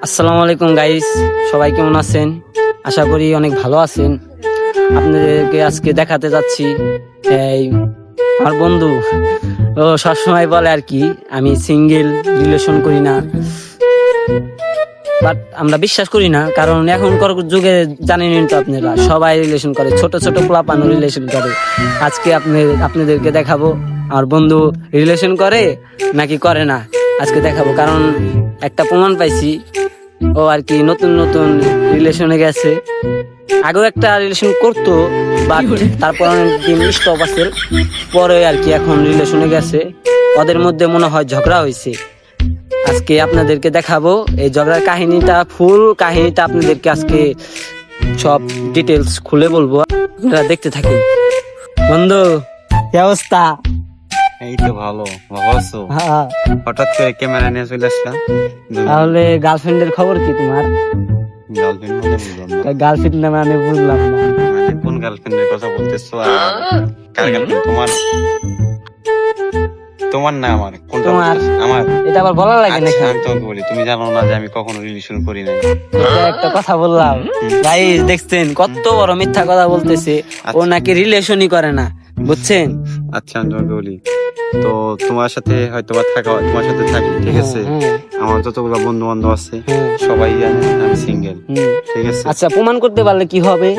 আসসালামু আলাইকুম গাইস, সবাই কেমন আছেন? আশা করি অনেক ভালো আছেন। আপনাদেরকে আজকে দেখাতে যাচ্ছি এই আমার বন্ধু। ও সবসময় বলে আর কি আমি সিঙ্গেল, রিলেশন করি না, বাট আমরা বিশ্বাস করি না, কারণ এখনকার যুগে জানেন তো আপনারা সবাই রিলেশন করে, ছোট ছোট পোলাপানও রিলেশন করে। আজকে আপনাদেরকে দেখাবো আমার বন্ধু রিলেশন করে নাকি করে না, আজকে দেখাবো। কারণ একটা প্রমাণ পাইছি, ও আর কি নতুন নতুন রিলেশনে গেছে। আগেও একটা রিলেশন করতো, বাট তারপর অনেকদিন স্টপ আছে, পরে আর কি এখন রিলেশনে গেছে। ওদের মধ্যে মনে হয় ঝগড়া হয়েছে। আজকে আপনাদেরকে দেখাবো এই ঝগড়ার কাহিনীটা, ফুল কাহিনীটা আপনাদেরকে আজকে সব ডিটেলস খুলে বলবো, আপনারা দেখতে থাকেন। বন্ধু, কি অবস্থা? এই তো ভালো আছো? হ্যাঁ, হঠাৎ করে ক্যামেরা নিয়ে চলে আসলাম। তাহলে গার্লফ্রেন্ডের খবর কি তোমার? গার্লফ্রেন্ড মানে বুঝলাম না। গার্লফ্রেন্ড না মানে বুঝলাম না। মানে কোন গার্লফ্রেন্ডের কথা বলতেছো? আর কার গার্লফ্রেন্ড? তোমার না আমার? কোনটা তোমার। বলতেছো? আমার। এটা আবার বলা লাগে আচ্ছা, নাকি? আমি তোমাকে বলি, তুমি জানো না যে আমি কখনো রিলেশন করি নাই? এটা একটা কথা বললাম ভাই, দেখছেন কত বড় মিথ্যা কথা বলতেছে। ও নাকি রিলেশনই করে না, বুঝছেন? আচ্ছা, আমি তোমাকে বলি, তো তোমার সাথে হয়তো বা থাকা হয়, তোমার সাথে থাকি, ঠিক আছে? আমার যতগুলো বন্ধু বান্ধব আছে সবাই জানে আমি সিঙ্গেল, ঠিক আছে? আচ্ছা, প্রমাণ করতে পারলে কি হবে?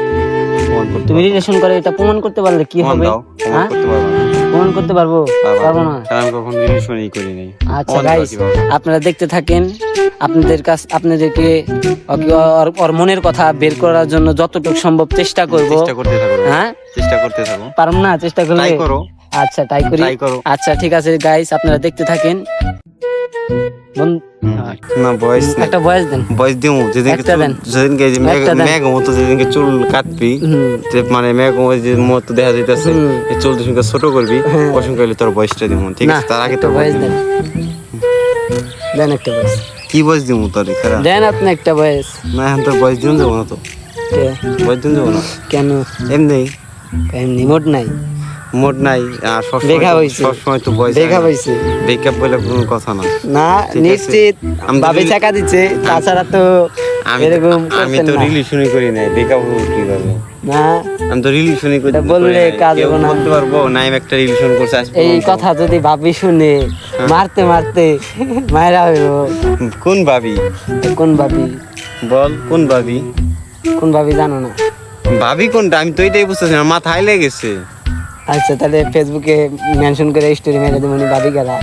প্রমাণ করতে তুমি পারবো। রিলেশন করে এটা প্রমাণ করতে পারলে কি প্রমাণ হবে? দাও, প্রমাণ হ্যাঁ? করতে পারবো না। প্রমাণ করতে পারবো? পারবো না। কারণ আমি কখনো রিলেশনই করি নাই। আচ্ছা প্রমাণ দাও গাইস, কিভাবে? আপনারা দেখতে থাকেন। আপনাদেরকে ওর মনের কথা বের করার জন্য যতটুকু সম্ভব চেষ্টা করব। চেষ্টা করতে থাকো। হ্যাঁ, চেষ্টা করতে থাকো। পারবো না, চেষ্টা করলে ট্রাই করো। আচ্ছা ট্রাই করি। ট্রাই করো। আচ্ছা ঠিক আছে গাইস, আপনারা দেখতে থাকেন। না ভয়েস না, একটা ভয়েস দেন। ভয়েস দিমু যেদিনকে একটা দেন। যেদিনকে এই যে একটা দেন। মেঘ মতো যেদিনকে চুল কাটবি, হুম। যে মানে মেঘ যে মতো দেখা যাইতেছে, হুম। এই চুল সঙ্গে ছোট করবি, ওর সঙ্গে হইলে তোর ভয়েসটা দিমু, ঠিক না, আছে? তার আগে একটা তো ভয়েস দেন। দেন একটা ভয়েস কি ভয়েস দিমু তোর? খারাপ দেন, আপনি একটা ভয়েস। না, এখন তোর ভয়েস দিন যাবো না, তো ভয়েস দিন যাবো না, কেন? এমনি এমনি মোড নাই? মোড নাই। আর দেখা হইছে। সবসময় তো ভয়েস দেখা হইছে ব্রেকআপ বলে কোনো কথা না। না, ঠিক আছে। নিশ্চিত আমি তো ভাবি চাকা দিচ্ছে, তাছাড়া তো এরকম আমি করতেন তো না। রিলেশনই করি নাই, ব্রেকআপ হবো কিভাবে? না, আমি তো রিলেশনই করি এটা বললে কাজ কেউ হবে না। বলতে পারবো না আমি একটা রিলেশন করছি আজ এই পর্যন্ত? কথা যদি ভাবি শুনে মারতে মারতে মায়েরা হইব। কোন ভাবি? কোন ভাবি? বল কোন ভাবি? কোন ভাবি জানো না? ভাবি কোনটা? আমি তো এটাই বুঝতেছি না, মাথায় লেগেছে। আচ্ছা, তাহলে ফেসবুকে মেনশন করে স্টোরি মেরে দেবো, ভাবি গেলা।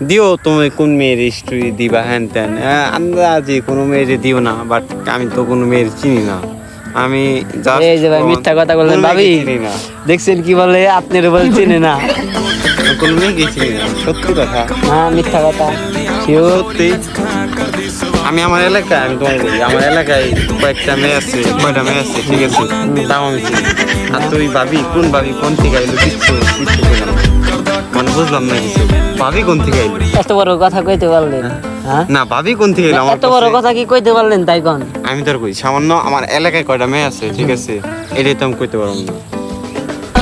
দিও তুমি কোন মেয়ের হিস্ট্রি দিবা, হ্যান ত্যান আন্দাজে কোনো মেয়ের দিও না, বাট আমি তো কোনো মেয়ের চিনি না। আমি just এই যে ভাই মিথ্যা কথা বললেন, কোনো ভাবি মেয়েকে চিনি না, দেখছেন কি বলে, আপনার বলে চিনে না। কোনো মেয়েকে চিনি না, সত্যি কথা। হ্যাঁ, মিথ্যা কথা। Sure? সত্যি আমি আমার এলাকায়, আমি তোমাকে বলি, আমার এলাকায় কয়েকটা মেয়ে আছে, কয়টা মেয়ে আছে, ঠিক আছে? তাও আমি চিনি। আর তুই ভাবি কোন ভাবি, কোন থেকে আইলো, কিচ্ছু কিচ্ছু বললাম না। মানে বুঝলাম না কিছু। ভাবি কোন থেকে আইলো? এত বড় কথা কইতে পারলেন? হ্যাঁ, না ভাবি কোন থেকে এলো আমার এত বড় কাছে? কথা কি কইতে পারলেন তাই কোন? আমি তোর কই সামান্য আমার এলাকায় কয়টা মেয়ে আছে, ঠিক আছে? এটাই তো আমি কইতে পারবো না,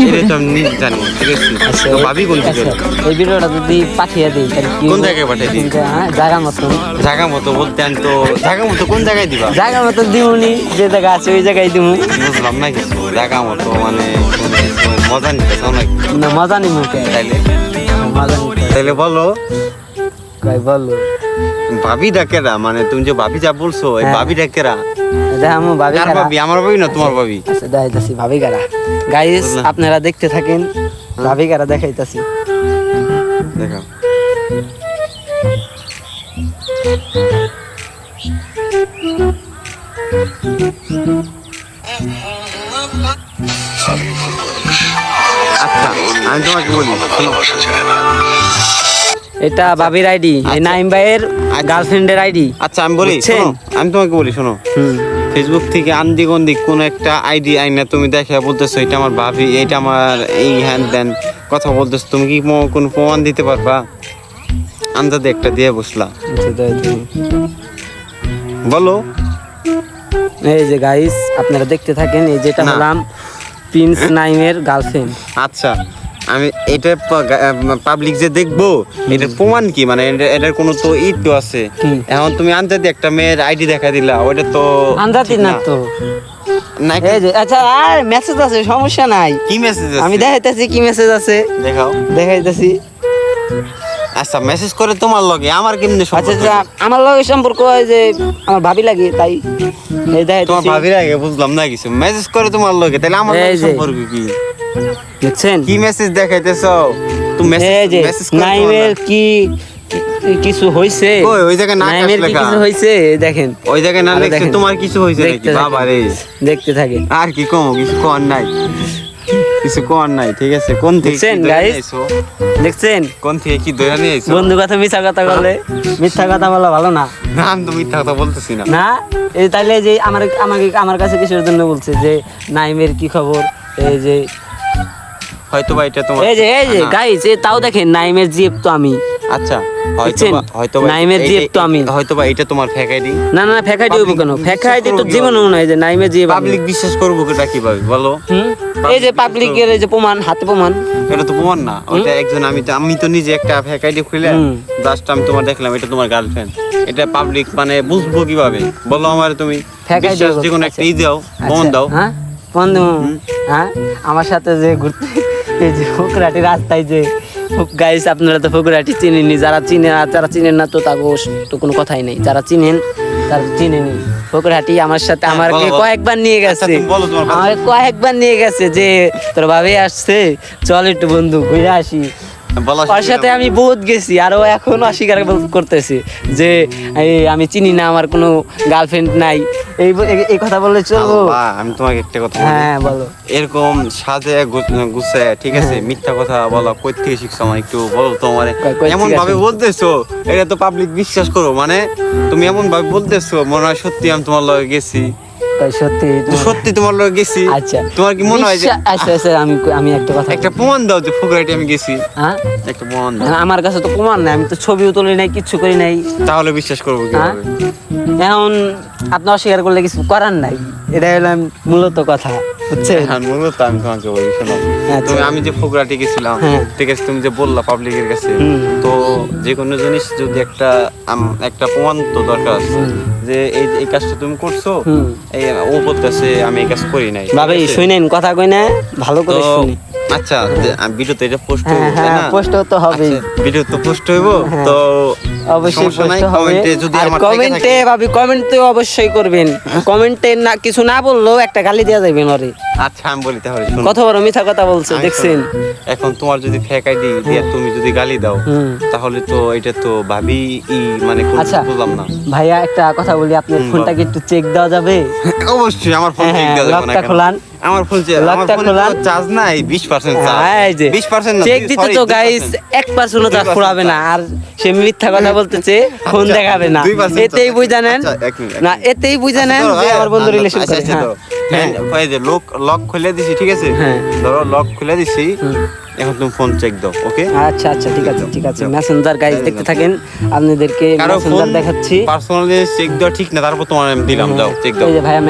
এটাই তো আমি নিজে জানি, ঠিক আছে? আচ্ছা, তো ভাবি কোন থেকে আচ্ছা, এলো? এই ভিডিওটা যদি পাঠিয়ে দিই তাহলে কি কোন হবে? জায়গায় পাঠিয়ে দিই? হ্যাঁ, জায়গা মতন। জায়গা মতো বলতে আমি তো জায়গা মতো কোন জায়গায় দিবা? জায়গা মতন দিবনি, যে জায়গা আছে ওই জায়গায় দিব। বুঝলাম না কিছু। জায়গা মতো মানে কোনো কিছু মজা নিতে চাও নাকি? না, মজা নি মুখে, তাইলে মজা নিতে। তাইলে বলো কই বলো? ভাবি ডাকেরা, মানে তুমি যে ভাবি যা বলছো এই হ্যাঁ। ভাবি ডাকেরা? দেখামু ভাবি কার কারা? ভাবি? আমার ভাবি না তোমার ভাবি? আচ্ছা দেখাইতাছি ভাবি কারা। গাইস, বুঝলাম। আপনারা দেখতে থাকেন, ভাবি কারা দেখাইতাছি। দেখো আচ্ছা, আমি তোমাকে বলি শোনো। এটা ভাবির আইডি, এই নাইম ভাইয়ের গার্লফ্রেন্ডের আইডি। আচ্ছা আমি বলি বুঝছেন? শোনো, আমি তোমাকে বলি শোনো। ফেসবুক থেকে আন্দি গন্দি কোন একটা আইডি আইনা তুমি দেখে বলতেছো এটা আমার ভাবি, এটা আমার এই হ্যান ত্যান কথা বলতেছো, তুমি কি কোনো প্রমাণ দিতে পারবা? আন্দাজে একটা দিয়ে বসলা, বলো। এই যে গাইস, আপনারা দেখতে থাকেন, এই যেটা না। হলাম প্রিন্স নাইমের গার্লফ্রেন্ড। আচ্ছা আমি এটা পাবলিক যে দেখবো এটার প্রমাণ কি, মানে এটার কোনো তো তো আছে। কি? এখন তুমি আনজাদি একটা মেয়ের আইডি দেখা দিলা, ওইটা তো আন্দাতি ঠিক না তো। না। এই যে আচ্ছা, আর মেসেজ আছে, সমস্যা নাই। কি মেসেজ আছে? আমি দেখাইতেছি কি মেসেজ আছে, দেখাও। দেখাইতেছি। আচ্ছা, মেসেজ করে তোমার লগে আমার কেমনে আচ্ছা সম্পর্ক? আচ্ছা, আমার লগে সম্পর্ক হয় যে আমার ভাবি লাগে, তাই এই তোমার দেখাইতেছি। ভাবির আগে বুঝলাম না কিছু, মেসেজ করে তোমার লগে, তাহলে আমার এই লগে যে। সম্পর্ক কি? দেখছেন? কি মেসেজ দেখাইতেছো তুমি? এই যে মেসেজ করে নাইমের কিছু হইছে, কই ওই জায়গায় না নাইমের কি কিছু হইছে, এই দেখেন ওই জায়গায় না আরে লিখছে দেখেন। তোমার কিছু হইছে নাকি? দেখতে বাবা থাকেন, রে, দেখতে থাকে। আর কি কম, কিছু কোয়ার নাই, কিছু কোয়ার নাই। ঠিক আছে, কোন থেকে দেখছেন, কি ধরে guys? নিয়ে আইছো? দেখছেন? কোন থেকে কি ধরে নিয়ে আইছো? বন্ধু কথা মিথ্যা কথা বলে, মিথ্যা কথা বলা ভালো না। না, আমি তো মিথ্যা কথা বলতেছি না। না, এই তাইলে যে আমার কাছে কিসের জন্য বলছে যে নাইমের কি খবর, এই যে হয়তো বা এটা তোমার এই যে না। গাইস, তাও দেখেন নাইমের জিএফ তো আমি। আচ্ছা, দেখছেন? হয়তো বা নাইমের জিএফ তো আমি। হয়তো বা এটা তোমার ফেক আইডি। না না, ফেকাইডি হইব কেন? Public ফেকাইডি তো বিশ্বাস করবো জীবনে মনে হয় যে নাইমের জিএফ পাবলিক বিশ্বাস করবো এটা কিভাবে বলো? এই যে পাবলিকের এই যে প্রমাণ, হাতে প্রমাণ। এটা তো প্রমাণ না, ওটা একজন আমি তো নিজে একটা ফেক আইডি খুলে হুম। জাস্ট আমি তোমার দেখলাম এটা তোমার গার্লফ্রেন্ড, এটা পাবলিক মানে বুঝবো কিভাবে বলো আমার? তুমি Fake ID বিশ্বাস বলতে যে কোনো একটা ই দাও, আচ্ছা, প্রমাণ দাও। হ্যাঁ বন্ধু, হ্যাঁ আমার সাথে যে ঘুরতে এই যে ফুকরাটি রাস্তায় যে গাইস, আপনারা তো ফুকরাটি চিনেননি, যারা চিনে আর যারা চিনেন না তো তাকে তো কোনো কথাই নেই, যারা চিনেন তারা চিনেনি। ফুকরাটি আমার সাথে হ্যাঁ, আমাকে বলো, বলো। কয়েকবার নিয়ে আচ্ছা, গেছে, তুমি বলো তোমার কথা। আমাকে কয়েকবার নিয়ে গেছে যে তোর ভাবে আসছে, চল একটু বন্ধু ঘুরে আসি। বলা ওর সাথে আমি বহুত গেছি, আর ও এখন অস্বীকার করতেছে যে আমি চিনি না, আমার কোনো গার্লফ্রেন্ড নাই। এই কথা বললে চলবো? আল্লাহ, আমি তোমাকে একটা কথা বলি, হ্যাঁ বলো। এরকম সাজে গুছে ঠিক আছে মিথ্যা কথা বলা কই থেকে শিখছো? আমার একটু বলো তো আমারে। কই এমন থেকে ভাবে আসলে? বলতেছো এটা তো পাবলিক বিশ্বাস করো, মানে তুমি এমন ভাবে বলতেছো মনে হয় সত্যি আমি তোমার লগে গেছি। তাই সত্যি তো সত্যি তোমার লগে গেছি। আচ্ছা, তোমার কি মনে হয় যে আচ্ছা আচ্ছা, আমি একটা কথা একটা প্রমাণ দাও যে ফুকরাইটি আমি গেছি, হ্যাঁ, একটা প্রমাণ দাও, আমার কাছে তো প্রমাণ নাই, আমি তো ছবিও তুলি নাই, কিচ্ছু করি নাই। তাহলে বিশ্বাস করবো হ্যাঁ, কিভাবে? এখন আপনি অস্বীকার করলে কিছু করার নাই, এটা হলো মূলত কথা, বুঝছেন? হ্যাঁ, মূলত আমি তোমাকে বলি শোনো, আচ্ছা। তুমি আমি যে ফুকরাটি গেছিলাম হ্যাঁ। ঠিক আছে, তুমি যে বললা পাবলিকের কাছে, হুম। তো যে কোনো জিনিস যদি একটা প্রমাণ তো দরকার আছে যে এই কাজটা তুমি করছো, হুম। এই ও বলতেছে আমি এই কাজ করি নাই, ঠিক ভাবে আছে? শুনেন কথা কই না, ভালো করে তো শুনি। আচ্ছা, ভিডিও তো এটা পোস্ট হ্যাঁ হইব তাই হ্যাঁ, না? পোস্ট তো হবেই, ভিডিও তো পোস্ট হইব, হ্যাঁ। তো অবশ্যই সমস্যা নাই, পোস্ট হবে। কমেন্টে যদি আর আমার কমেন্টে ভাবি, কমেন্টে অবশ্যই করবেন, কমেন্টে না কিছু না বললেও একটা গালি দেওয়া যাবে নরে। আচ্ছা আমি বলি তাহলে শোনো, কত বড় মিথ্যা কথা বলছে, আমি দেখছেন? শোনো, এখন তোমার যদি ফেক আইডি দিয়ে তুমি যদি গালি দাও, হুম। তাহলে তো এটা তো ভাবি মানে কোন আচ্ছা। বুঝলাম না। ভাইয়া একটা কথা বলি, আপনার হুম, ফোনটাকে একটু চেক দেওয়া যাবে? অবশ্যই আমার ফোন চেক হ্যাঁ, দেওয়া যাবে না লকটা কেন? খোলান। আমার ফোন লকটা খোলান। চার্জ নাই 20% চার্জ। হ্যাঁ, এই যে 20% না, চেক দিতে sorry, তো 2%। গাইস 1% চার্জ 2% ফুরাবে না, আর সে মিথ্যা কথা বলতেছে, ফোন আচ্ছা, দেখাবে না, 2% এতেই চার্জ। বুঝা নেন। আচ্ছা, এক মিনিট, এক না, মিনিট। এতেই বুঝা আচ্ছা, নেন ধরো, যে আমার বন্ধু না, না, রিলেশন আচ্ছা, করে। আচ্ছা, হ্যাঁ ধরো। হ্যাঁ, এই যে লক খুলে দিছি ঠিক আছে, হ্যাঁ। ধরো লক খুলে দিছি, হুম। এখন তুমি ফোন চেক দাও, ওকে? আচ্ছা আচ্ছা, ঠিক আছে ঠিক আছে। যাও। মেসেঞ্জার গাইস দেখতে থাকেন, আপনাদেরকে কারো ফোন মেসেঞ্জার দেখাচ্ছি। পার্সোনালি চেক দেওয়া ঠিক না, তারপর তোমার আমি দিলাম, যাও চেক দাও। এই যে ভাইয়া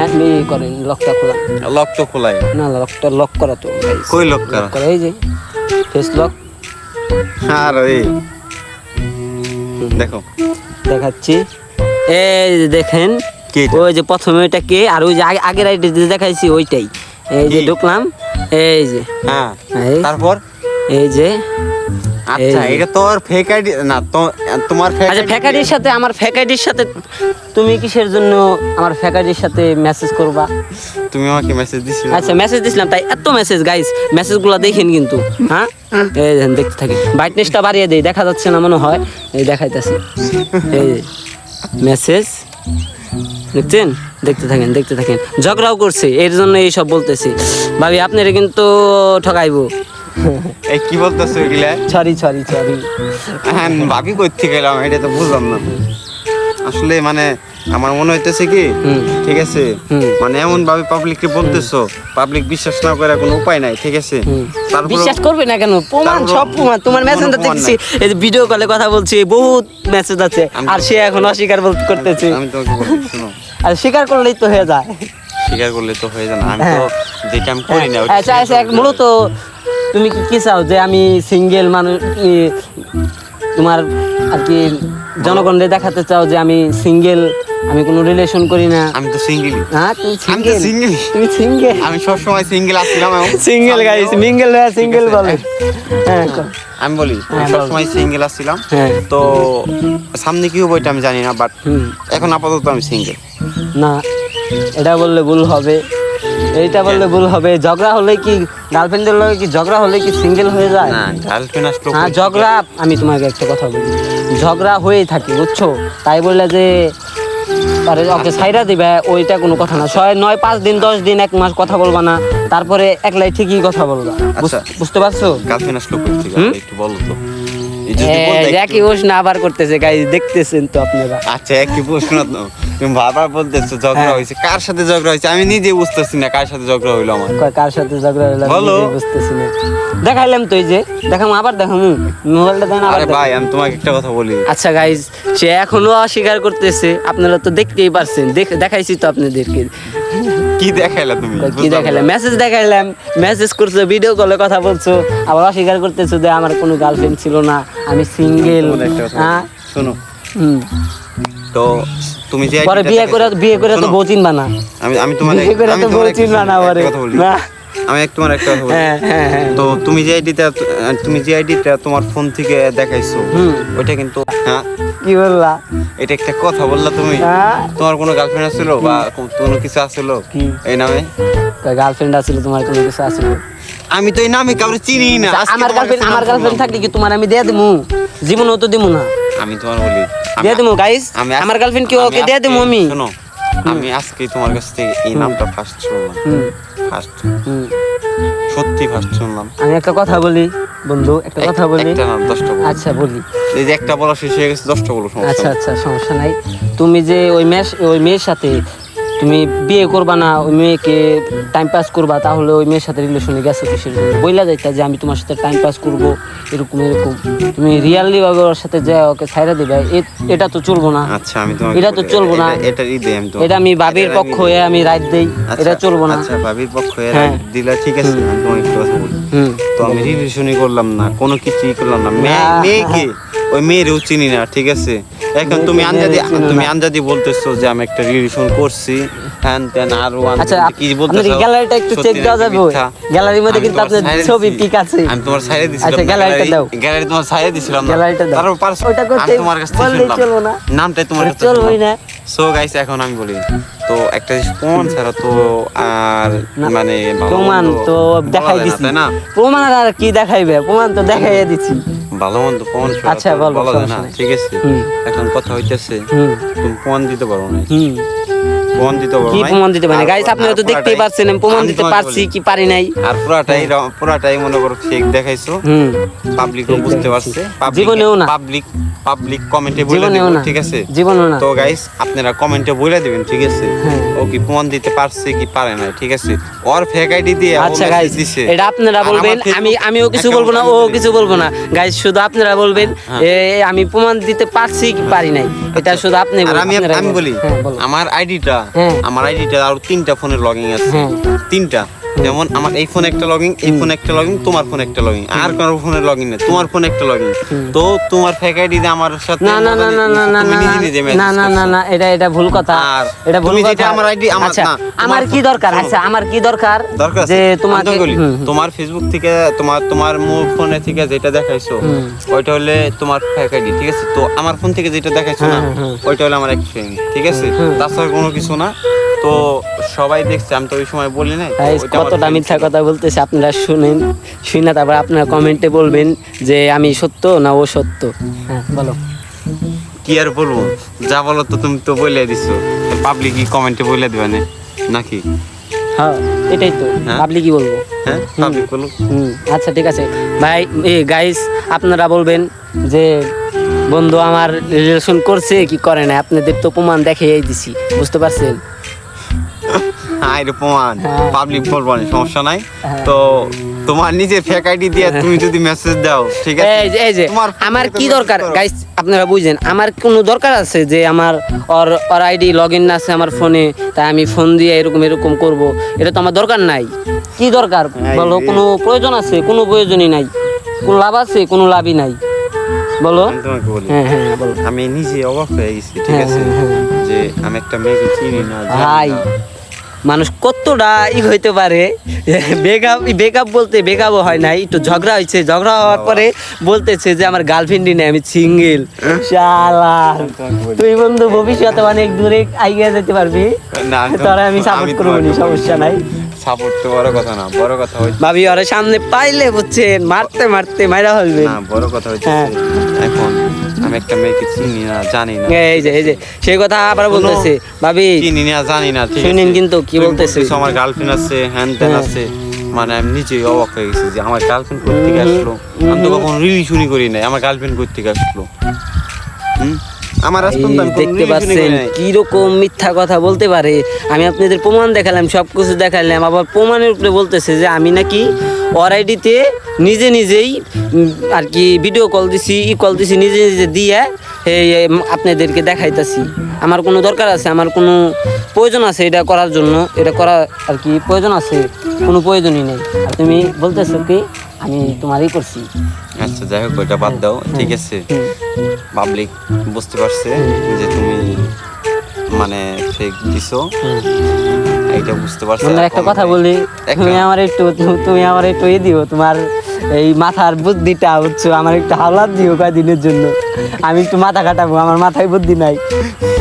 করেন, লকটা খোলা। লক তো খোলাই, না লকটা লক করা তো guys। কই লক করা? করা, এই যে ফেস লক আর এই দেখো দেখাচ্ছি, এই যে দেখেন, কি এটা? ওই যে প্রথমে ওইটা কে, আর ওই যে আগের আইডি দেখাইছি ওইটাই, এই যে কি? ঢুকলাম, এই যে হ্যাঁ, এই, তারপর এই যে আচ্ছা এই যে। এটা তোর ফেক আইডি না, তো তোমার ফেক আচ্ছা, ফ্যাকাডির সাথে আমার ফ্যাকাডির সাথে তুমি কিসের জন্য আমার ফ্যাকাডির সাথে মেসেজ করবা? তুমি আমাকে মেসেজ দিছিলে। আচ্ছা মেসেজ দিছিলাম, তাই এত মেসেজ গাইস, মেসেজগুলো দেখেন কিন্তু, হ্যাঁ এই দেখেন, দেখতে থাকি, ব্রাইটনেসটা বাড়িয়ে দেই, দেখা যাচ্ছে না মনে হয়, এই দেখাইতাছি, এই মেসেজ দেখছেন, দেখতে থাকেন দেখতে থাকেন, ঝগড়াও করছে, এর জন্য এইসব বলতেছি। ভাবি আপনারা কিন্তু ঠকাইবো। এই কি বলতেছো এগুলা? Sorry sorry sorry. হ্যাঁ, ভাবি কই থেকে গেলাম এটা তো বুঝলাম না আসলে, মানে আমার মনে হইতেছে কি হুম। ঠিক আছে, হুম। মানে এমন ভাবে পাবলিককে বলতেছো, পাবলিক বিশ্বাস না করে কোনো উপায় নাই, ঠিক আছে? তারপর বিশ্বাস করবে না কেন? প্রমাণ, তারপর- সব প্রমাণ, তোমার কোনো মেসেঞ্জার প্রমাণ দেখছি, এই যে ভিডিও কলে কথা বলছি, বহুত মেসেজ আছে, আমি- আর সে এখন অস্বীকার করতেছে, আমি তোমাকে বলি শোনো, আর স্বীকার করলেই তো হয়ে যায়। স্বীকার করলে তো হয়ে যায় না, আমি তো হ্যাঁ। যেটা আমি করি না ওটা আচ্ছা স্বীকার আচ্ছা, করতে মূলত তুমি কি চাও যে আমি সিঙ্গেল মানুষ তোমার আর কি জনগণকে দেখাতে চাও যে আমি সিঙ্গেল, আমি কোনো রিলেশন করি না? আমি তো সিঙ্গেল। হ্যাঁ তুমি আমি তো সিঙ্গেল, সিঙ্গেল। তুমি সিঙ্গেল। আমি সবসময় সিঙ্গেল আসছিলাম। সিঙ্গেল গাইস, মিঙ্গেল হয়ে সিঙ্গেল বলে। হ্যাঁ আমি বলি হ্যাঁ, সবসময় সিঙ্গেল আসছিলাম। হ্যাঁ। তো সামনে কি হবে এটা আমি জানি না, বাট এখন আপাতত আমি সিঙ্গেল। না এটা বললে ভুল হবে, এইটা বললে ভুল হবে। ঝগড়া হলে কি গার্লফ্রেন্ডের লগে কি ঝগড়া হলে কি সিঙ্গেল হয়ে যায়? না, গার্লফ্রেন্ড আসলো হ্যাঁ ঝগড়া, আমি তোমাকে একটা কথা বলি, ঝগড়া হয়েই থাকে বুঝছো, তাই বললে যে আরে ওকে ছাইরা দিবে ওইটা কোনো কথা না। 6, 9, 5 দিন 10 দিন 1 মাস কথা বলবা না, তারপরে একলাই ঠিকই কথা বলবা। আচ্ছা। বুঝতে পারছো? গার্লফ্রেন্ড আসলো কই থেকে একটু বলো তো। এই যদি বলতে একই প্রশ্ন আবার করতেছে গাইস, দেখতেছেন তো আপনারা। আচ্ছা, একই প্রশ্ন তো তুমি বারবার বলতেছো ঝগড়া হ্যাঁ। হয়েছে। কার সাথে ঝগড়া হয়েছে আমি নিজে বুঝতেছি না, কার সাথে ঝগড়া হইলো আমার। কয় কার সাথে ঝগড়া হলো আমি বলো। নিজেই বুঝতেছি না। দেখাইলাম তো, এই যে দেখাম, আবার দেখাম, মোবাইলটা দেন আবার আরে দেখাম। ভাই আমি তোমাকে একটা কথা বলি। আচ্ছা গাইজ, সে এখনো অস্বীকার করতেছে, আপনারা তো দেখতেই পারছেন, দেখাইছি তো আপনাদেরকে। কি দেখাইলা তুমি? কি দেখাইলাম? মেসেজ দেখাইলাম, মেসেজ করছো, ভিডিও কলে কথা বলছো, আবার অস্বীকার করতেছো যে আমার কোনো গার্লফ্রেন্ড ছিল না, আমি সিঙ্গেল। তোমাদের একটা কথা বলি। হ্যাঁ শোনো, হুম। তো তুমি যে পরে আইডিটা বিয়ে করে তো শোনো, বউ চিনবা না। আমি তোমার বিয়ে করে তো বউ চিনবা না পরে। কথা বলি। না। আমি তোমার একটা কথা বলি। হ্যাঁ হ্যাঁ হ্যাঁ। তো তুমি যে আইডিটা তোমার ফোন থেকে দেখাইছো, ওইটা কিন্তু হ্যাঁ, কি বললা? এটা একটা কথা বললা তুমি। হ্যাঁ তোমার কোনো গার্লফ্রেন্ড আছিল বা কোনো কিছু আছিল কি? এই নামে? গার্লফ্রেন্ড আছিল, তোমার কোনো কিছু আছিল? আমি তো এই নামে কাউকে চিনি না। আজকে আমার তোমার কাছে নাম গার্লফ্রেন্ড শুনলাম। থাকলে কি তোমার আমি দিয়ে দিমু? জীবনও তো দিমু না। আমি তোমার বলি, দিয়ে দিমু গাইস, আমার গার্লফ্রেন্ড কি ওকে দিয়ে দিমু আমি? শোনো, আমি আজকে তোমার কাছ থেকে এই নামটা ফার্স্ট শুনলাম। ফার্স্ট, সত্যি ফার্স্ট শুনলাম। আমি একটা কথা বলি বন্ধু, একটা কথা বলি। একটা না 10টা বলো। আচ্ছা বলি। এই যে একটা বলা শেষ হয়ে গেছে, 10টা বলো, সমস্যা আচ্ছা নেই। আচ্ছা সমস্যা নাই। তুমি যে ওই মেয়ের সাথে তুমি বিয়ে করবা না, ওই মেয়েকে টাইম পাস করবা, তাহলে ওই মেয়ের সাথে রিলেশনে গেছে কিসের জন্য? বইলা যাইতা যে আমি তোমার সাথে টাইম পাস করবো, এরকম এরকম। তুমি রিয়ালি ভাবে ওর সাথে যে ওকে ছাইরা দিবে, এটা তো চলবো না। আচ্ছা, আমি তোমাকে এটা তো বলি, চলবো না। এটারই দেই আমি তোমাকে। এটা আমি ভাবির পক্ষ হয়ে আমি রাইট দেই, আচ্ছা, এটা চলবো না। আচ্ছা, ভাবির পক্ষ হয়ে হ্যাঁ। দিলা, ঠিক আছে। আমি তোমাকে একটা কথা বলি। হুম। তো আমি রিলেশনই করলাম না, কোনো কিছুই করলাম না। মেয়েকে ওই মেয়েরও চিনি না, ঠিক আছে। এখন তুমি আন্দাজি বলতেছো যে আমি একটা রিলেশন করছি, হ্যান তেন আরো আচ্ছা কি আপনার বলতেছো? গ্যালারিটা একটু চেক দেওয়া যাবে? গ্যালারির মধ্যে কিন্তু আপনার ছবি পিক আছে। আমি তোমার সাইডে দিছিলাম। আচ্ছা, গ্যালারিটা দাও। গ্যালারি তোমার সাইডে দিছিলাম না। গ্যালারিটা দাও। তারপর পারছো, ওইটা করতে আমি তোমার কাছ থেকে বললেই শুনলাম। চলবো না। নামটাই তোমার কাছে চলবোই না। সো গাইস, এখন আমি বলি তো একটা জিনিস, প্রমাণ ছাড়া তো আর মানে ভালো প্রমাণ মন্দ তো বলা দেখাই যায় না, দিছি। তাই না? প্রমাণ আর কি দেখাইবে? প্রমাণ তো দেখাইয়া দিছি। ভালো মন্দ প্রমাণ ছাড়া আচ্ছা, তো বলো, বলা যায় না, সমস্যা নেই। ঠিক আছে। হুম। এখন কথা হইতেছে, হুম তুমি প্রমাণ দিতে পারো না। হুম। প্রমাণ দিতে পারো কি নাই? প্রমাণ দিতে পারি আর- গাইস? আপনারা তো আর দেখতেই পুরাটাই- পারছেন আমি প্রমাণ আমি দিতে তোমাকে পারছি বলি, কি পারি নাই। আর পুরাটাই মনে করো ফেক দেখাইছো। হুম। পাবলিকও বুঝতে পারছে। জীবনেও না। পাবলিক কমেন্টে বলে জীবনেও দেবেন, না। ঠিক আছে। জীবনেও না। তো গাইস, আপনারা কমেন্টে বলে দিবেন, ঠিক আছে। হ্যাঁ। ও কি প্রমাণ দিতে পারছে কি পারে না, ঠিক আছে। ওর ফেক আইডি দিয়ে ও আচ্ছা message গাইস, দিছে। এটা আপনারা আর বলবেন, আমার Facebook আমিও কিছু account বলবো না, আমি ও বলি। কিছু বলবো না। গাইস শুধু আপনারা বলবেন হ্যাঁ। আমি প্রমাণ দিতে পারছি কি পারি নাই, এটা শুধু আপনি আর বলবেন, আপনারাই আমি বলবেন। বলি, হ্যাঁ, বলো। আমার আইডিটা হ্যাঁ। আরো 3টা ফোনে লগইন আছে। হ্যাঁ। 3টা। যেমন আমার এই ফোনে একটা লগইন, এই ফোনে একটা লগইন, তোমার ফোনে একটা লগইন, আর কারো ফোনে লগইন নেই, তোমার ফোনে একটা লগইন। তো তোমার ফেক আইডি দিয়ে আমার সাথে না না না না না না তুমি না নিজে না message না না করছো। না, এটা ভুল কথা। আর এটা ভুল তুমি কথা। যেটা আমার ID আমার আচ্ছা, না, আমার তোমার কি দরকার? শোনো। আচ্ছা আমার কি দরকার দরকার যে আছে। তোমাকে আমি তো বলি, হুম, হুম। তোমার ফেসবুক থেকে তোমার মোর ফোনে থেকে যেটা দেখাইছো, হুম। ওইটা হলে তোমার ফেক আইডি, ঠিক আছে। তো আমার ফোন থেকে যেটা দেখাইছো না, হ্যাঁ, হ্যাঁ। ওইটা হলো আমার এক ফ্রেন্ড, ঠিক আছে। তাছাড়া কোনো কিছু না। তো সবাই দেখছে, আমি তো ওই সময় বলি না। গাইস, ওইটা আমার কতটা friend মিথ্যা ছিল। কথা বলতেছে আপনারা শুনেন, শুনে তারপর আপনারা কমেন্টে বলবেন যে আমি সত্য না ও সত্য। হ্যাঁ বলো। কি আর বলবো, যা বলো তো তুমি তো বলে দিছো। পাবলিকই কমেন্টে বলে দিবে না নাকি? হ্যাঁ এটাই তো, হ্যাঁ? পাবলিক কি বলবো। হ্যাঁ, পাবলিক বলো। আচ্ছা ঠিক আছে ভাই, গাইস আপনারা বলবেন যে বন্ধু আমার রিলেশন করছে কি করে না, আপনাদের তো প্রমাণ দেখাই দিছি, বুঝতে পারছেন। হ্যাঁ, এটা প্রমাণ। হ্যাঁ। পাবলিক বলবো না, সমস্যা নাই। হ্যাঁ। তো তোমার নিজে ফেক আইডি দিয়ে তুমি যদি মেসেজ দাও, ঠিক আছে, এই যে তোমার আমার ফোনে কি তো দরকার করো। গাইস, আপনারা বুঝেন আমার কোনো দরকার আছে যে আমার ওর আইডি লগ ইন আছে আমার ফোনে, তাই আমি ফোন দিয়ে এরকম করব? এটা তো আমার দরকার নাই। কি দরকার বলো? কোনো প্রয়োজন আছে? কোনো প্রয়োজনই নাই। কোনো লাভ আছে? কোনো লাভই নাই, বলো। আমি তোমাকে বলি, হ্যাঁ হ্যাঁ বলো। আমি নিজে অবাক হয়ে গেছি, ঠিক হ্যাঁ, আছে, হ্যাঁ, যে আমি একটা মেয়েকে চিনি না, জানি ভাই না। মানুষ কতটা হইতে পারে, বেকআপ বলতে বেকআপও হয় নাই, একটু ঝগড়া হয়েছে, ঝগড়া হওয়ার পরে বলতেছে যে আমার গার্লফ্রেন্ডই নেই, আমি সিঙ্গেল। শালা তুই বন্ধু ভবিষ্যতে অনেক দূরে আইগিয়ে যেতে পারবি, না, তোরা আমি সাপোর্ট করবো নি, সমস্যা নাই। সাপোর্ট তো বড় কথা না, বড় কথা হচ্ছে ভাবি ওরা সামনে পাইলে বুঝছেন মারতে মারতে মাইরা ফেলবে। না, বড় কথা হচ্ছে হ্যাঁ। এখন আমি একটা মেয়েকে চিনি না, জানি না, এই যে সেই কথা আবার বলতেছে ভাবি, চিনি না, জানি না, ঠিক শুনেন আছে? কিন্তু কি তুমি বলতেছে। বলতেছো আমার গার্লফ্রেন্ড আছে, হ্যান ত্যান হ্যাঁ। আছে, মানে আমি নিজেই অবাক হয়ে গেছি যে আমার গার্লফ্রেন্ড কোথেকে আসলো। আমি তো কখনো রিলেশনই করি নাই, আমার গার্লফ্রেন্ড কোথেকে আসলো? আমার আসতো না, আমি কোনো দেখতে রিলেশনই পাচ্ছেন করি নাই। কিরকম মিথ্যা কথা বলতে পারে। আমি আপনাদের প্রমাণ দেখালাম, সব কিছু দেখালাম, আবার প্রমাণের উপরে বলতেছে যে আমি নাকি ওর আইডিতে নিজেই আর কি ভিডিও কল দিছি, কল দিছি নিজে দিয়ে এই আপনাদেরকে দেখাইতাছি। আমার কোনো দরকার আছে? আমার কোনো প্রয়োজন আছে এটা করার জন্য? এটা করা আর কি প্রয়োজন আছে? কোনো প্রয়োজনই নেই। আর তুমি বলতেছো কি আমি তোমারই করছি? আচ্ছা যাই হোক, ওইটা বাদ দাও, ঠিক আছে? পাবলিক বুঝতে পারছে যে তুমি মানে ফেক দিছো, এইটা বুঝতে পারছে। বন্ধু, একটা এখন কথা বলি, একটা- তুমি আমার একটু দিও, তোমার এই মাথার বুদ্ধিটা বুঝছো, আমার একটু হাওলাত দিও কয়েকদিনের জন্য। আমি একটু মাথা কাটাবো, আমার মাথায় বুদ্ধি নাই।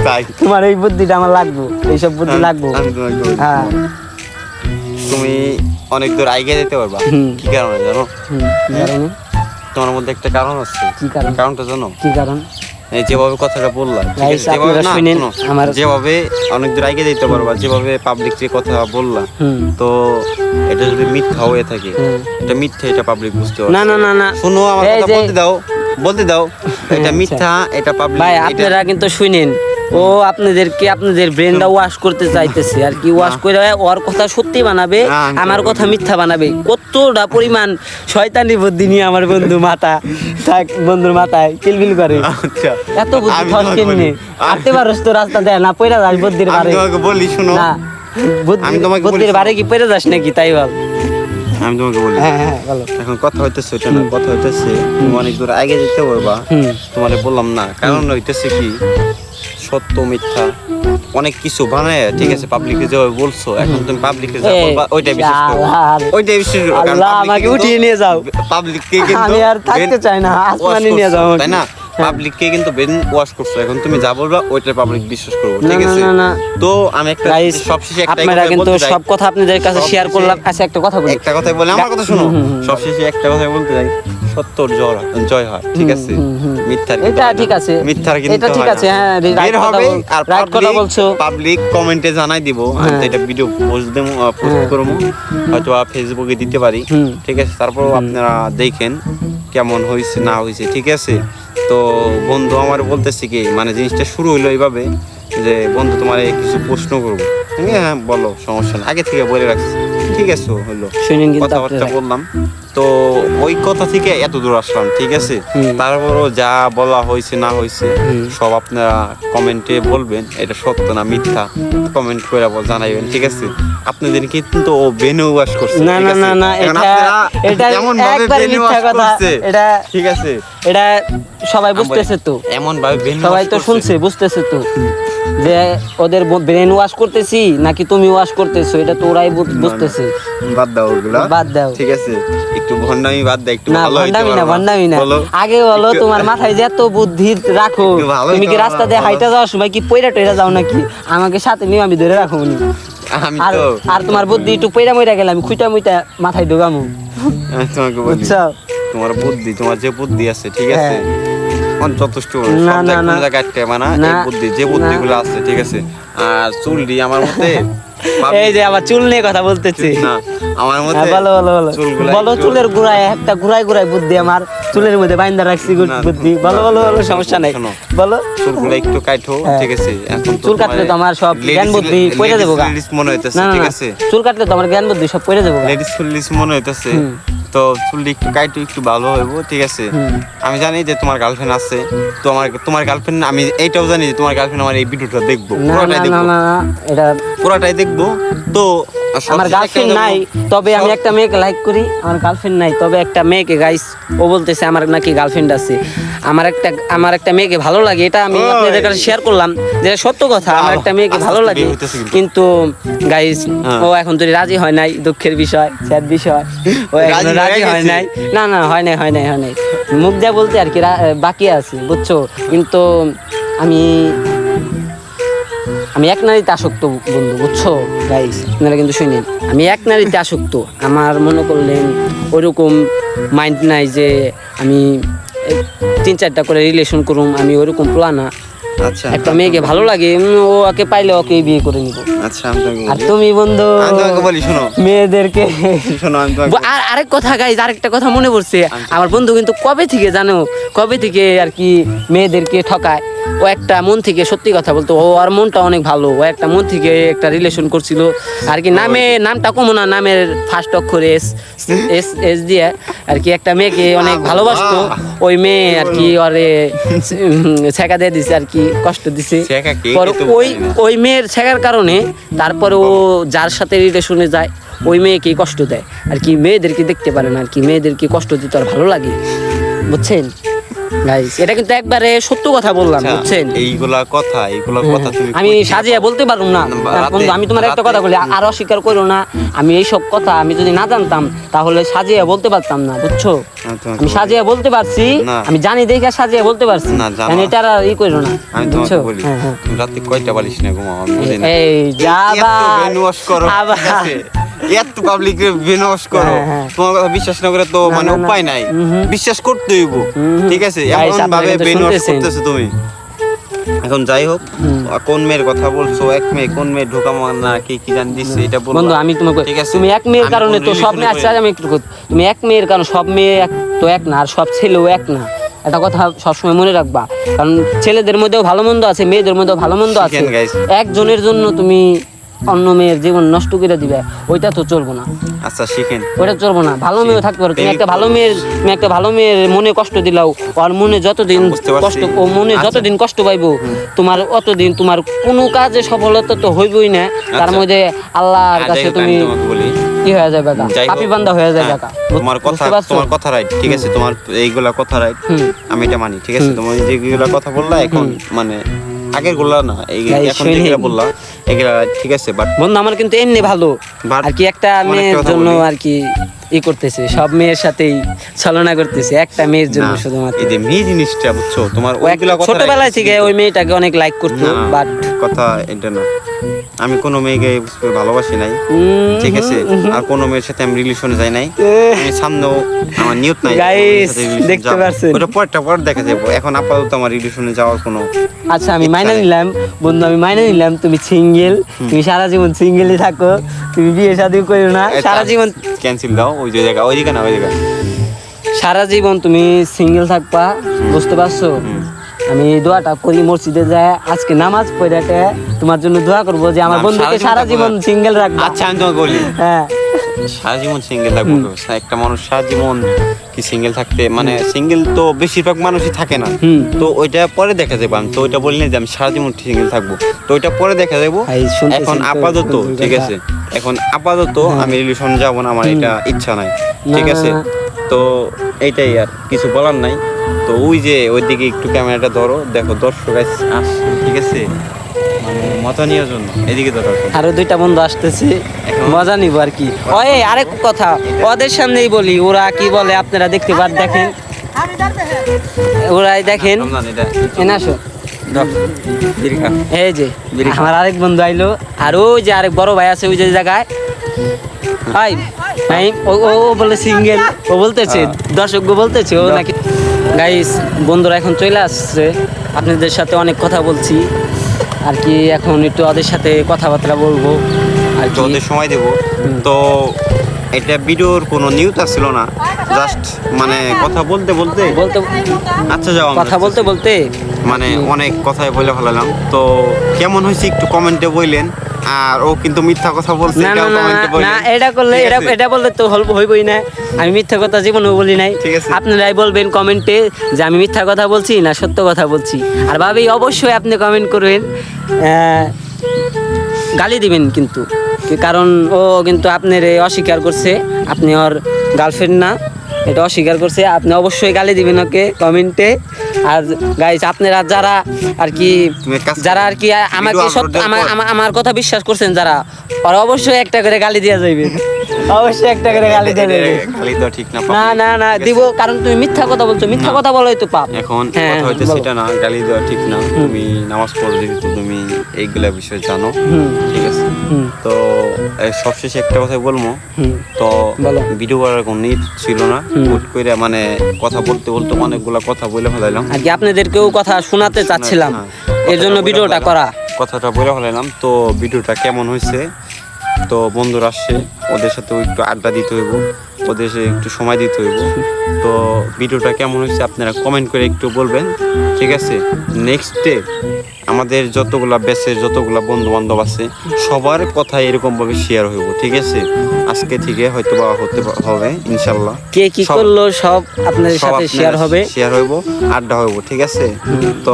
তাই তোমার এই বুদ্ধিটা আমার লাগবো, এইসব বুদ্ধি লাগবো। আমি তোমাকে বলি, হ্যাঁ তুমি অনেক দূর আগে যেতে পারবা। হুম। কি কারণে জানো? কি কারণে? তোমার মধ্যে একটা কারণ আছে। কি কারণ? কারণটা জানো? কি কারণ? এই যেভাবে কথাটা বললাম, ঠিক Guys, আছে, যেভাবে আপনারা না, শুনেন, শোনো, আমার- যেভাবে অনেক দূর আগে যেতে পারবা, যেভাবে পাবলিক যে কথা বললাম, হুম। তো এটা যদি মিথ্যা হয়ে থাকে, হুম। এটা মিথ্যা, এটা পাবলিক বুঝতে না পারবে। না না না শোনো আমার এই কথা যে- বলতে দাও, এটা আচ্ছা। মিথ্যা, এটা পাবলিক। ভাই আপনারা কিন্তু শুনেন, ও আপনাদের ব্রেনটা ওয়াশ করতে চাইতেছে আর কি, ওয়াশ করে ওর কথা সত্যি বানাবে, না, আমি আমার করবো কথা মিথ্যা বানাবে। কতটা পরিমাণ শয়তানি বুদ্ধি নিয়ে আমার বন্ধু বন্ধুর মাথায় কিলবিল করে। আচ্ছা এত বুদ্ধি আমি থস তোমাকে কেমনে? বলি, আটতে পারস তো রাস্তা দেয় না, পয়রা যাস বুদ্ধির আমি বারে। তোমাকে বলি, শোনো, না আমি তোমাকে বলি, বুদ্ধির শোনো। বারে কি পয়রা যাস নাকি? তাই বল। আমি তোমাকে বলি, হ্যাঁ হ্যাঁ বলো। এখন কথা হইতেছে ওইটা না, কথা হইতেছে তুমি অনেক দূর আগে যেতে পারবা। হুম। তোমার বললাম না, কারণ হইতেছে কি, সত্য মিথ্যা অনেক কিছু বানায়, ঠিক আছে, পাবলিকে যে বলছো, এখন তুমি পাবলিকে যা এই, বলবা ওইটা বিশ্বাস করো, শালা। ওইটা বিশ্বাস করো, কারণ আল্লাহ, public আমাকে কিন্তু- উঠিয়ে নিয়ে যাও। পাবলিককে কিন্তু আমি আর থাকতে চাই না, আসমানে নিয়ে যাও আমাকে। তাই না? পাবলিককে কিন্তু ব্রেন ওয়াশ করছো, এখন তুমি যা বলবা ওইটা পাবলিক বিশ্বাস করবো, ঠিক না, আছে? না, না। তো আমি একটা Guys, সবশেষে একটা আপনারা কিন্তু বলতে চাই। সব কথা আপনাদের কাছে শেয়ার সবশেষে- করলাম। আচ্ছা একটা কথা বলি, একটা কথাই বলে আমার কথা শোনো, সবশেষে একটা কথাই বলতে চাই, সত্যর জয় হয়, ঠিক আছে? মিথ্যার কিন্তু এটা হয় না। ঠিক আছে, মিথ্যার কিন্তু এটা ঠিক হয় আছে, না। হ্যাঁ, right বের কথা হবে বল- আর right কথা বলছো। পাবলিক কমেন্টে জানাই দিব, আমি হ্যাঁ। তো এটা ভিডিও পোস্ট দেবো, পোস্ট হ্যাঁ। করবো, হয়তো ফেসবুকে দিতে পারি, হুম। ঠিক আছে? তারপর আপনারা দেখেন কেমন হয়েছে না হয়েছে, ঠিক আছে? তো বন্ধু আমার বলতেছি কি, মানে জিনিসটা শুরু হইলো এইভাবে যে বন্ধু তোমার কিছু প্রশ্ন করবো, হ্যাঁ বলো, সমস্যা নেই, আগে থেকে বলে রাখছি, ঠিক আছে? হলো শুনেন কিন্তু কথাবার্তা আপনারা। বললাম, তো ওই কথা থেকে এত দূর আসলাম, ঠিক আছে? হুম। তারপরও যা বলা হয়েছে না হয়েছে হুম। সব আপনারা কমেন্টে বলবেন, এটা সত্য না মিথ্যা, কমেন্ট করে জানাইবেন, ঠিক আছে? আপনাদের কিন্তু ও বেনু ওয়াশ করছে, না ঠিক না আছে? না না, এখন এটা আপনারা এটা এমন ভাবে একবার brain মিথ্যা wash কথা। করছে, এটা ঠিক আছে? এটা সবাই বুঝতেছে তো, এমন ভাবে brain সবাই wash তো করছে। শুনছে, বুঝতেছে তো যে ওদের ব্রেন ওয়াশ করতেছি নাকি তুমি ওয়াশ করতেছো, এটা তো ওরাই বুঝতেছে। বাদ দাও ওগুলা, বাদ দাও। ঠিক আছে? একটু ভন্ডামি বাদ দাও, একটু না ভালো হইতে ভণ্ডামি না, পারবা। ভণ্ডামি না। বলো। আগে বলো একটু- তোমার মাথায় যে এত বুদ্ধি রাখো, একটু ভালো তুমি কি হইতে রাস্তা দিয়ে পারবা, হাইটা যাওয়ার সময় কি পয়রা টয়রা যাও নাকি? আমাকে সাথে নিয়ে আমি ধরে রাখো নি। আমি আর তো আর তোমার বুদ্ধি একটু পয়রা মইরা গেলে আমি খুঁটা মুইটা মাথায় ঢোকামু, আমি তোমাকে বলি, বুঝছো? তোমার বুদ্ধি, তোমার যে বুদ্ধি আছে, ঠিক আছে, যথেষ্ট না, না, না। জায়গায় টেমানা না, এই বুদ্ধি, যে বুদ্ধিগুলো আছে, ঠিক আছে? আর চুলটি আমার মতে এই যে আবার চুল নিয়ে কথা বলতেছি। না, আমার মতে হ্যাঁ, বলো বলো বলো চুলগুলা বলো, একটু- চুলের গোড়ায় একটা ঘুরায় বুদ্ধি আমার চুলের মধ্যে বাইন্দা রাখছি না, বুদ্ধি। না, বলো বলো বলো, না, সমস্যা নাই, শোনো। বলো। চুলগুলো একটু কাটো, হ্যাঁ। ঠিক আছে? এখন চুল কাটলে তো আমার সব জ্ঞান বুদ্ধি পড়ে যাবো গা। লেডিস মনে হইতেছে, না না ঠিক না, আছে? চুল কাটলে তো আমার জ্ঞান বুদ্ধি সব পড়ে যাবো গা। লেডিস মনে হইতেছে, হুম। তো চুলটি একটু কাইটু একটু ভালো হইব, ঠিক আছে। আমি জানি যে তোমার গার্লফ্রেন্ড আছে, তো তোমার গার্লফ্রেন্ড, আমি এইটাও জানি যে তোমার গার্লফ্রেন্ড আমার এই ভিডিওটা দেখবো, না পুরোটাই না দেখবো, না এটা পুরোটাই দেখবো। তো আমার গার্লফ্রেন্ড নাই, তবে আমি একটা মেয়েকে লাইক করি। আমার গার্লফ্রেন্ড নাই, তবে একটা মেয়েকে, গাইস, ও বলতেছে আমার নাকি গার্লফ্রেন্ড আছে। আমার একটা মেয়েকে ভালো লাগে, এটা আমি আপনাদের কাছে শেয়ার করলাম, যেটা সত্য কথা। আমার একটা মেয়েকে ভালো লাগে, কিন্তু গাইস ও এখন যদি রাজি হয় নাই, দুঃখের বিষয়, স্যাড বিষয়, ও এখন রাজি হয় নাই। না না, হয় নাই, মুখ দিয়ে বলতে আর কি বাকি আছে, বুঝছো। কিন্তু আমি এক নারীতে আসক্ত বন্ধু, বুঝছো গাইস, আপনারা কিন্তু শুনেন, আমি এক নারীতে আসক্ত। আমার মনে করলেন ওইরকম মাইন্ড নাই যে আমি 3-4টা করে রিলেশন করুম, আমি ওইরকম প্ল্যান না। আচ্ছা, একটা মেয়েকে ভালো লাগে, ও ওকে পাইলে ওকে বিয়ে করে নিব। আচ্ছা, আমি তোমাকে আর তুমি বন্ধু আমি তোমাকে বলি, শোনো মেয়েদেরকে শোনো, আমি তোমাকে আর আরেক কথা গাইজ, আরেকটা কথা মনে পড়ছে। আমার বন্ধু কিন্তু কবে থেকে আর কি মেয়েদেরকে ঠকায়। ও একটা মন থেকে সত্যি কথা বলতো, ও আর মনটা অনেক ভালো, ও একটা মন থেকে একটা রিলেশন করছিল আর কি। নামটা কমো না, নামের ফার্স্ট অক্ষরে এস দিয়ে আর কি একটা মেয়েকে অনেক ভালোবাসতো। ওই মেয়ে আর কি ওরে ছেঁকা দিয়ে দিছে আর কি, কষ্ট দিছে। পর ওই মেয়ের ছেঁকার কারণে তারপরে ও যার সাথে রিলেশনে যায় ওই মেয়েকে কষ্ট দেয় আর কি। মেয়েদেরকে দেখতে পারে না আর কি, মেয়েদেরকে কষ্ট দিতে আর ভালো লাগে, বুঝছেন গাইস। এটা কিন্তু একবারে সত্য কথা বললাম, বুঝছেন। এইগুলা কথা তুমি আমি সাজিয়ে বলতে পারুম না বন্ধু। আমি তোমার একটা কথা বলি, আর অস্বীকার করো না। আমি এইসব কথা আমি যদি না জানতাম তাহলে সাজিয়ে বলতে পারতাম না, বুঝছো। আমি সাজিয়ে বলতে পারছি, আমি জানি দেখে সাজিয়ে বলতে পারছি, এটা আর ই করো না, আমি বুঝছো। তোমাকে বলি, তুমি রাতে কয়টা বালিশ না ঘুমাও, আমি বুঝি না। এই যাবা বেনওয়াশ করো, এত পাবলিক রে বেনওয়াশ করো, তোমার কথা বিশ্বাস না করে তো মানে উপায় নাই, বিশ্বাস করতে হইব, ঠিক আছে। এমন ভাবে বেনওয়াশ করতেছো তুমি। এখন যাই হোক, কোন মেয়ের কথা বলছো, এক মেয়ে, কোন মেয়ে ঢোকা না কি জান দিচ্ছে এটা বলবো বন্ধু। আমি তোমাকে, তুমি এক মেয়ের কারণে তো সব মেয়ে, আচ্ছা আমি একটু, তুমি এক মেয়ের কারণে সব মেয়ে তো এক না, আর সব ছেলেও এক না। একটা কথা সবসময় মনে রাখবা, কারণ ছেলেদের মধ্যেও ভালো মন্দ আছে, মেয়েদের মধ্যেও ভালো মন্দ আছে। একজনের জন্য তুমি অন্য মেয়ের জীবন নষ্ট করে দিবে, ওইটা তো চলবো না। আচ্ছা শিখেন, ওইটা চলবো না। ভালো মেয়েও থাকতে পারো, তুমি একটা ভালো মেয়ের মনে কষ্ট দিলাও, ওর মনে যতদিন কষ্ট, ও মনে যতদিন কষ্ট পাইবো, তোমার অতদিন তোমার কোনো কাজে সফলতা তো হইবই না। তার মধ্যে আল্লাহর কাছে তুমি কি হয়ে যাবে, পাপী বান্দা হয়ে যাবে। তোমার কথা রাইট, ঠিক আছে, তোমার এইগুলা কথা রাইট, আমি এটা মানি, ঠিক আছে। তোমার যেগুলা কথা বললা এখন মানে আগের গুলা না, এখন যেগুলা বললা এগুলা ঠিক আছে, বাট বন্ধু আমার কিন্তু এমনি ভালো আর কি, একটা মেয়ের জন্য আর কি ই করতেছে, সব মেয়ের সাথেই ছলনা করতেছে, একটা মেয়ের জন্য শুধুমাত্র। এই যে মেয়ে জিনিসটা বুঝছো, তোমার ওইগুলা কথা ছোটবেলায় থেকে ওই মেয়েটাকে অনেক লাইক করতো, বাট কথা এটা না, আমি কোনো মেয়েকে ভালোবাসি নাই, ঠিক আছে। আর কোনো মেয়ের সাথে আমি রিলেশনে যাই নাই, আমি সামনেও আমার নিয়ত নাই। গাইস দেখতে পাচ্ছেন, ওটা পর দেখা যাবে, এখন আপাতত আমার রিলেশনে যাওয়ার কোনো। আচ্ছা আমি মাইনা নিলাম বন্ধু, আমি মাইনা নিলাম তুমি সিঙ্গেল, তুমি সারা জীবন সিঙ্গেলই থাকো, তুমি বিয়ে শাদী করো না, সারা জীবন ক্যান্সেল দাও, ওই জায়গা না, সারা জীবন তুমি সিঙ্গেল থাকবা, বুঝতে পারছো। আমি দোয়াটা করি মসজিদে যায়, আজকে নামাজ পড়ে তোমার জন্য দোয়া করবো যে আমার বন্ধুকে সারা জীবন সিঙ্গেল রাখবো। আচ্ছা আমি তোমাকে বলি, হ্যাঁ সারা জীবন সিঙ্গেল থাকবো, একটা মানুষ সারা জীবন কি সিঙ্গেল থাকতে, মানে সিঙ্গেল তো বেশিরভাগ মানুষই থাকে না, তো ওইটা পরে দেখা যাবে। আমি তো ওইটা বলি না যে আমি সারা জীবন সিঙ্গেল থাকবো, তো ওইটা পরে দেখা যাবো। এখন আপাতত ঠিক আছে, এখন আপাতত আমি রিলেশন যাবো না, আমার এটা ইচ্ছা নাই, ঠিক আছে। তো এইটাই, আর কিছু বলার নাই। তো ওই যে ওইদিকে একটু ক্যামেরাটা ধরো, দেখো দর্শক আসছে, ঠিক আছে, মানে মজা নেওয়ার জন্য এদিকে ধরো। আরো 2টা বন্ধু আসতেছে, মজা নিব আর কি। ওই আরেক কথা ওদের সামনেই বলি, ওরা কি বলে আপনারা দেখতে দেখেন, ওরাই দেখেন। আসো, এই যে আমার আরেক বন্ধু আইলো, আর ওই যে আরেক বড় ভাই আছে ওই যে জায়গায়, ও বলে সিঙ্গেল, ও বলতেছে, দর্শক বলতেছে ও নাকি। গাইস বন্ধুরা এখন চলে আসছে, আপনাদের সাথে অনেক কথা বলছি আর কি, এখন একটু ওদের সাথে কথাবার্তা বলবো আর কি, ওদের সময় দেবো। তো এটা ভিডিওর কোনো নিউজ আসছিল না, জাস্ট মানে কথা বলতে আচ্ছা যাও, কথা বলতে মানে অনেক কথাই বলে ফেলালাম। তো কেমন হয়েছে একটু কমেন্টে বললেন, আর ও কিন্তু মিথ্যা কথা বলছে না না এটাও না কমেন্টে না, বলবেন। না এটা করলে ঠিক এটা আছে? এটা বললে তো হইবই না। আমি মিথ্যা কথা জীবনেও বলি নাই। ঠিক আছে। আপনারাই বলবেন কমেন্টে যে আমি মিথ্যা কথা বলছি না সত্য কথা বলছি। আর ভাবি অবশ্যই আপনি কমেন্ট করবেন, গালি দিবেন কিন্তু, কারণ ও কিন্তু আপনার অস্বীকার করছে, আপনি ওর গার্লফ্রেন্ড না, এটা অস্বীকার করছে। আপনি অবশ্যই গালি দিবেন ওকে কমেন্টে। আর গাইস আপনারা যারা আর কি তুমি এক কাজ করো, যারা আর কি আমাকে video upload সত্য দেওয়ার পর- আমার কথা বিশ্বাস করছেন যারা, ওরা অবশ্যই একটা করে গালি দেওয়া যাইবে, অবশ্যই একটা করে গালি দেওয়া যাইবে। গালি দেওয়া ঠিক না, পাপ। না না না ঠিক দিব, আছে? কারণ তুমি মিথ্যা কথা বলছো, মিথ্যা কথা বলাই তো পাপ। এখন হ্যাঁ, কথা হইতে বলো। সেটা না, গালি দেওয়া ঠিক না। তুমি নামাজ পড়ো যেহেতু তুমি এইগুলা বিষয় জানো, হুম। ঠিক আছে? হুম। তো সবশেষে একটা কথা বলবো, হুম। তো বলো। ভিডিও করার কোনো need ছিল না, হুট করে মানে কথা বলতে বলতে অনেকগুলা কথা বলে ফেলাইলাম। আর কি আপনাদেরকেও কথা শোনাতে চাচ্ছিলাম, হ্যাঁ, এর জন্য কথাটা বলে ভিডিওটা ফেলাইলাম। করা। কথাটা বলে ফেলাইলাম। তো ভিডিওটা কেমন হয়েছে, তো বন্ধুরা আসছে, ওদের সাথেও একটু আড্ডা দিতে হইব, ওদের সাথে একটু সময় দিতে হইব। তো ভিডিওটা কেমন হয়েছে আপনারা কমেন্ট করে একটু বলবেন, ঠিক আছে? নেক্সট ডে আমাদের যতগুলা ব্যাচের যতগুলা বন্ধু বান্ধব আছে সবার কথা এরকমভাবে শেয়ার হইব, ঠিক আছে? আজকে থেকে হয়তো বা হতে হবে ইনশাল্লাহ। কে কি সব- করলো সব আপনাদের সব সাথে আপনার শেয়ার হবে। শেয়ার হইব, আড্ডা হইব, ঠিক আছে? তো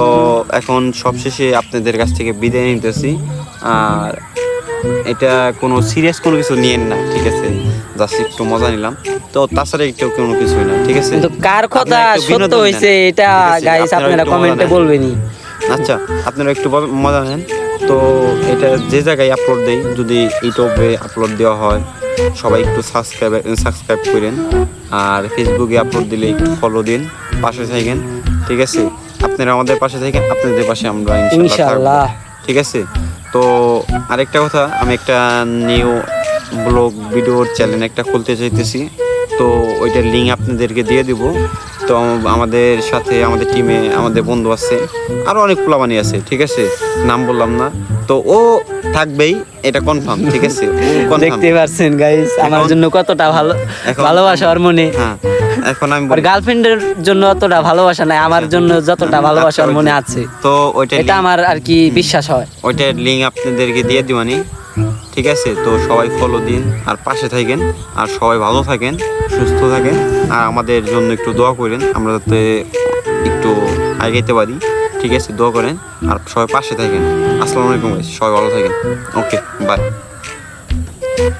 এখন সবশেষে আপনাদের কাছ থেকে বিদায় নিতেছি। আর এটা কোনো সিরিয়াস কোনো কিছু নিয়েন না, ঠিক আছে? জাস্ট একটু মজা নিলাম, তো তাছাড়া একটু কোনো কিছুই না, ঠিক আছে? কিন্তু কার কথা আপনারা একটু সত্য বিনোদন হয়েছে নেন, এটা ঠিক আছে? গাইস আপনারা একটু মজা কমেন্টে নেন। বলবেনই। আচ্ছা, আপনারা একটু মজা নেন। তো এটা যে জায়গায় আপলোড দেই, যদি ইউটিউবে আপলোড দেওয়া হয় সবাই একটু সাবস্ক্রাইব করেন। আর ফেসবুকে আপলোড দিলে একটু ফলো দিন, পাশে থাকেন, ঠিক আছে? আপনারা আমাদের পাশে থাকেন, আপনাদের পাশে আমরা ইনশাআল্লাহ ইনশাআল্লাহ। থাকবো, ঠিক আছে? তো আরেকটা কথা, আমি একটা নিউ ব্লগ ভিডিওর চ্যানেল একটা খুলতে চাইতেছি, তো ওইটার লিঙ্ক আপনাদেরকে দিয়ে দিব। তো আমাদের সাথে আমাদের টিমে আমাদের বন্ধু আছে, আরও অনেক প্লাবানি আছে, ঠিক আছে? নাম বললাম না, তো ও থাকবেই, এটা কনফার্ম, ঠিক আছে? ও কনফার্ম। দেখতে পারছেন গাইস আমার জন্য কতটা ভালোবাসা ওর মনে। হ্যাঁ, এখন আমি ওর গার্লফ্রেন্ডের জন্য অতটা ভালোবাসা নাই, আমার জন্য যতটা ভালোবাসা ওর মনে আছে, তো ওইটা এটা আমার আর কি বিশ্বাস হয়। ওইটার লিঙ্ক আপনাদেরকে দিয়ে দিবানি, ঠিক আছে? তো সবাই ফলো দিন আর পাশে থাকেন, আর সবাই ভালো থাকেন, সুস্থ থাকেন, আর আমাদের জন্য একটু দোয়া করেন, আমরা যাতে একটু আগাইতে পারি, ঠিক আছে? দোয়া করেন আর সবাই পাশে থাকেন। আসসালামু আলাইকুম, সবাই ভালো থাকেন। ওকে, বাই।